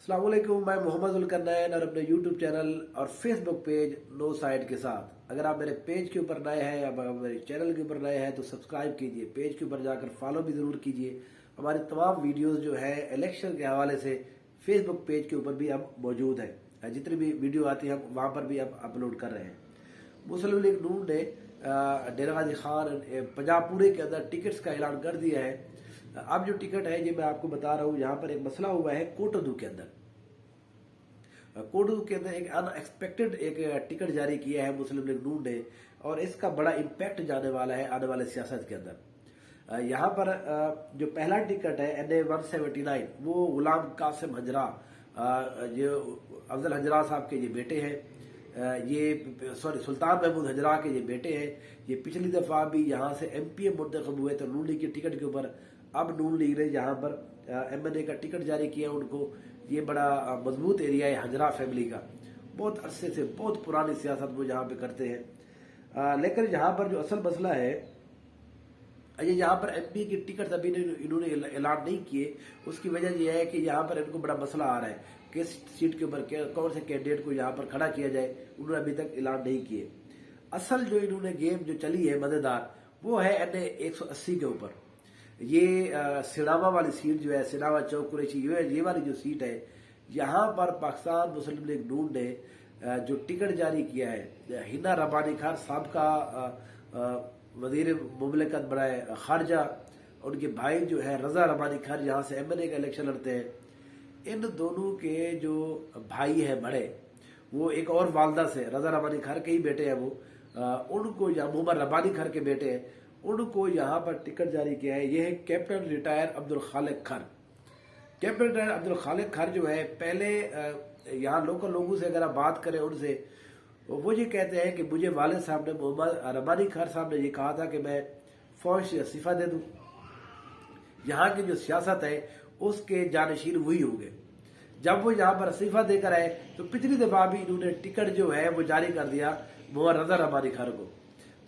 अस्सलाम वालेकुम, मैं मोहम्मद जुल्करनैन और अपने यूट्यूब चैनल और फेसबुक पेज नो साइड के साथ। अगर आप मेरे पेज के ऊपर नए हैं या मेरे चैनल के ऊपर नए हैं तो सब्सक्राइब कीजिए, पेज के ऊपर जाकर फॉलो भी ज़रूर कीजिए। हमारी तमाम वीडियोस जो है इलेक्शन के हवाले से फेसबुक पेज के ऊपर भी अब मौजूद है। जितनी भी वीडियो आती है हम वहाँ पर भी अब अपलोड कर रहे हैं। मुस्लिम लीग नून ने डेरा गाजी खान पंजाब पूरे के अंदर टिकट्स का ऐलान कर दिया है। अब जो टिकट है ये मैं आपको बता रहा हूँ। यहाँ पर एक मसला हुआ है कोटोदू के अंदर। कोटोदू के अंदर एक अनएक्सपेक्टेड एक टिकट जारी किया है मुस्लिम लीग नून ने और इसका बड़ा इम्पैक्ट जाने वाला है आने वाले सियासत के अंदर। यहाँ पर जो पहला टिकट है NA 179 वो गुलाम कासिम हजरा, जो अफजल हजरा साहब के ये बेटे हैं, सुल्तान महमूद हजरा के ये बेटे हैं। ये पिछली दफा भी यहाँ से MPA मुंतखब हुए थे नून लीग के टिकट के ऊपर। अब नून लीग ने यहाँ पर MNA का टिकट जारी किया उनको। ये बड़ा मजबूत एरिया है हजरा फैमिली का, बहुत अरसे से बहुत पुरानी सियासत वो यहाँ पे करते हैं। लेकिन यहाँ पर जो असल मसला है, ये यहाँ पर MP की टिकट अभी इन्होंने ऐलान नहीं किए। उसकी वजह यह है कि यहाँ पर इनको बड़ा मसला आ रहा है किस सीट के ऊपर कौन से कैंडिडेट को यहाँ पर खड़ा किया जाए। उन्होंने अभी तक ऐलान नहीं किए। असल जो इन्होंने गेम जो चली है मजेदार वो है NA 180 के ऊपर। ये सिनावा वाली सीट जो है, सिनावा चौक कुरैशी, ये वाली जो सीट है, यहाँ पर पाकिस्तान मुस्लिम लीग नून ने जो टिकट जारी किया है, हिना रबानी खान साहब का वजीर मुमलिकत बड़ा खारजा, उनके भाई जो है रजा रबानी खान यहाँ से MNA का इलेक्शन लड़ते हैं। इन दोनों के जो भाई है बड़े, वो एक और वालदा से रजा रबानी खान के ही बेटे हैं, वो उनको मोहम्मद रबानी खान के बेटे हैं, उनको यहाँ पर टिकट जारी किया है। ये है कैप्टन रिटायर अब्दुल खालिक खान। कैप्टन रिटायर अब्दुल खालिक खान जो है, पहले यहाँ लोकल लोगों से अगर आप बात करें उनसे, वो ये कहते हैं कि मुझे वालिद साहब ने, मोहम्मद रबानी खान साहब ने ये कहा था कि मैं फौज से इस्तीफा दे दूँ। यहाँ की जो सियासत है उसके जानशीन वही होंगे। जब वो यहाँ पर इस्तीफा देकर आए तो पिछली दफा भी इन्होंने टिकट जो है वो जारी कर दिया मोहम्मद रजा रबानी खान को।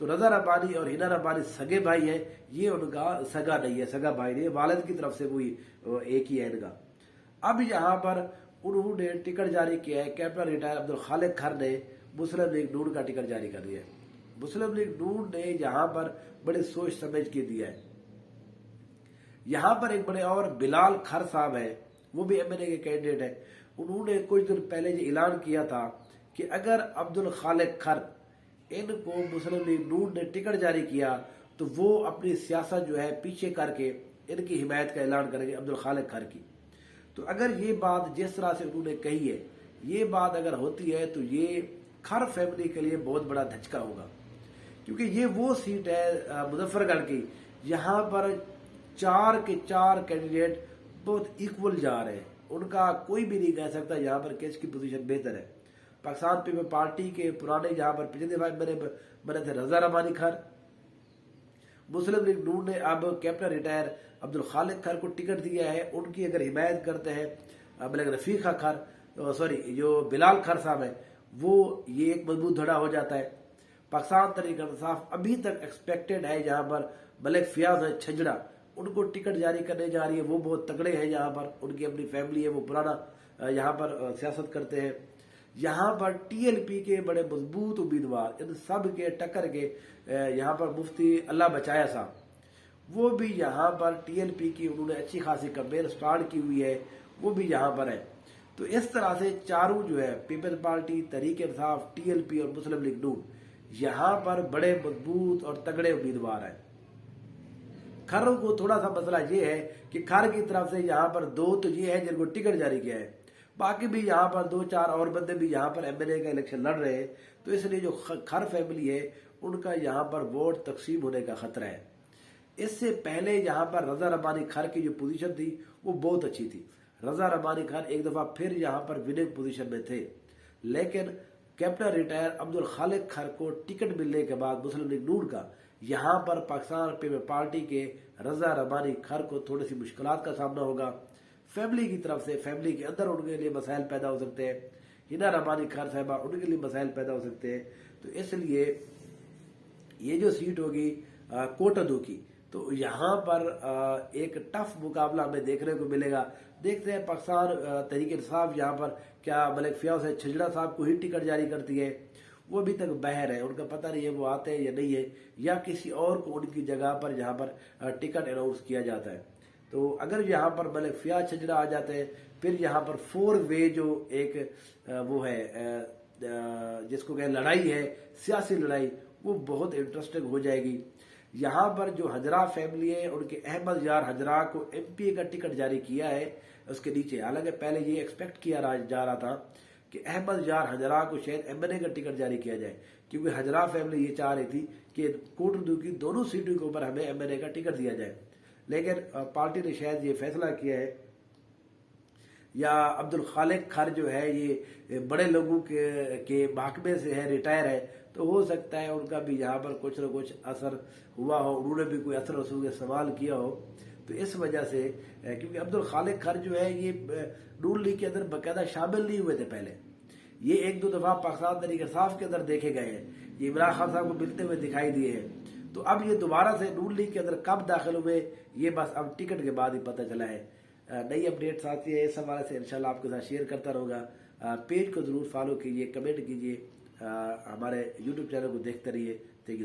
तो रजा रबानी और हिना रबानी सगे भाई है, ये उनका सगा नहीं है, सगा भाई नहीं है, वालिद की तरफ से वही एक ही है इनका। अब यहाँ पर उन्होंने टिकट जारी किया है, कैप्टन रिटायर अब्दुल खालिक खान ने मुस्लिम लीग नून का टिकट जारी कर दिया है। मुस्लिम लीग नून ने यहाँ पर बड़े सोच समझ के दिया है। यहाँ पर एक बड़े और बिलाल खर साहब है, वो भी MNA के कैंडिडेट है। उन्होंने कुछ दिन पहले ये ऐलान किया था कि अगर अब्दुल खालिक खर इनको मुस्लिम लीग नून ने टिकट जारी किया तो वो अपनी सियासत जो है पीछे करके इनकी हिमायत का ऐलान करेंगे अब्दुल खालिक खर की। तो अगर ये बात जिस तरह से उन्होंने कही है, ये बात अगर होती है तो ये खर फैमिली के लिए बहुत बड़ा धचका होगा, क्योंकि ये वो सीट है मुजफ्फरगढ़ की, यहाँ पर 4 के 4 कैंडिडेट बहुत इक्वल जा रहे हैं। उनका कोई भी नहीं कह सकता यहाँ पर किसकी पोजीशन बेहतर है। पाकिस्तान पीपल्स पार्टी के पुराने यहाँ पर पिछले दफा बने थे रजा रबानी खान। मुस्लिम लीग नून ने अब कैप्टन रिटायर अब्दुल खालिक खान को टिकट दिया है। उनकी अगर हिमायत करते हैं मलिक रफीक खान, जो बिलाल खान साहब है, वो ये एक मजबूत धड़ा हो जाता है। पाकिस्तान तहरीक इंसाफ अभी तक एक्सपेक्टेड है, यहाँ पर मलिक फियाज है छजड़ा, उनको टिकट जारी करने जा रही है। वो बहुत तगड़े हैं, यहाँ पर उनकी अपनी फैमिली है, वो पुराना यहाँ पर सियासत करते हैं। यहाँ पर TLP के बड़े मजबूत उम्मीदवार, इन सब के टक्कर के यहाँ पर मुफ्ती अल्लाह बचाया साहब, वो भी यहाँ पर TLP की उन्होंने अच्छी खासी कैंपेन स्टार्ट की हुई है, वो भी यहाँ पर है। तो इस तरह से चारों जो है peoples party, Tehreek Insaf, TLP और मुस्लिम लीग नून, यहाँ पर बड़े मजबूत और तगड़े उम्मीदवार हैं। खर को थोड़ा सा मसला ये है कि खर की तरफ से यहाँ पर 2 तो ये है जिनको टिकट जारी किया है, बाकी भी यहाँ पर 2-4 और बंदे भी यहाँ पर MNA का इलेक्शन लड़ रहे हैं। तो इसलिए जो खर फैमिली है उनका यहाँ पर वोट तकसीम होने का खतरा है। इससे पहले यहाँ पर रजा रबानी खान की जो पोजीशन थी वो बहुत अच्छी थी। रजा रबानी खान एक दफा फिर यहाँ पर विनिंग पोजीशन में थे, लेकिन कैप्टन रिटायर अब्दुल खालिक खान को टिकट मिलने के बाद मुस्लिम लीग नून का यहाँ पर पाकिस्तान पीपल्स पार्टी के रजा रबानी खान को थोड़ी सी मुश्किलात का सामना होगा। फैमिली की तरफ से, फैमिली के अंदर उनके लिए मसाइल पैदा हो सकते हैं। हिना रबानी खान साहबा, उनके लिए मसाइल पैदा हो सकते हैं। तो इसलिए ये जो सीट होगी कोटोदू की, تو یہاں پر ایک ٹف مقابلہ ہمیں دیکھنے کو ملے گا. دیکھتے ہیں پاکستان تحریک انصاف یہاں پر کیا ملک فیاض حسین چھجڑا صاحب کو ہی ٹکٹ جاری کرتی ہے. وہ ابھی تک بہر ہے, ان کا پتہ نہیں ہے وہ آتے ہیں یا نہیں ہے, یا کسی اور کو ان کی جگہ پر جہاں پر ٹکٹ اناؤنس کیا جاتا ہے. تو اگر یہاں پر ملک فیاض چھجڑا آ جاتے ہیں, پھر یہاں پر 4 وے جو ایک وہ ہے جس کو کہ لڑائی ہے, سیاسی لڑائی, وہ بہت انٹرسٹنگ ہو جائے گی. یہاں پر جو حجرہ فیملی ہے, ان کے احمد یار حجرہ کو ایم پی اے کا ٹکٹ جاری کیا ہے اس کے نیچے. حالانکہ پہلے یہ ایکسپیکٹ کیا جا رہا تھا کہ احمد یار حجرہ کو شاید ایم این اے کا ٹکٹ جاری کیا جائے, کیونکہ حجرہ فیملی یہ چاہ رہی تھی کہ کوٹ اردو کی دونوں سیٹوں کے اوپر ہمیں ایم این اے کا ٹکٹ دیا جائے. لیکن پارٹی نے شاید یہ فیصلہ کیا ہے, یا عبد الخالق کھر جو ہے یہ بڑے لوگوں کے محکمے سے ہے, ریٹائر ہے, تو ہو سکتا ہے ان کا بھی یہاں پر کچھ نہ کچھ اثر ہوا ہو, انہوں نے بھی کوئی اثر رسوخ استعمال کیا ہو. تو اس وجہ سے, کیونکہ عبد الخالق کھر جو ہے یہ نون لیگ کے اندر باقاعدہ شامل نہیں ہوئے تھے پہلے, یہ 1-2 دفعہ پاکستان تحریک انصاف کے اندر دیکھے گئے ہیں, یہ عمران خان صاحب کو ملتے ہوئے دکھائی دیے ہیں. تو اب یہ دوبارہ سے نون لیگ کے اندر کب داخل ہوئے یہ بس اب ٹکٹ کے بعد ہی پتہ چلا ہے. نئی اپڈیٹس آتی ہے اس حوالے سے انشاءاللہ آپ کے ساتھ شیئر کرتا رہوں گا. پیج کو ضرور فالو کیجئے, کمنٹ کیجئے, ہمارے یوٹیوب چینل کو دیکھتے رہیے. Thank you.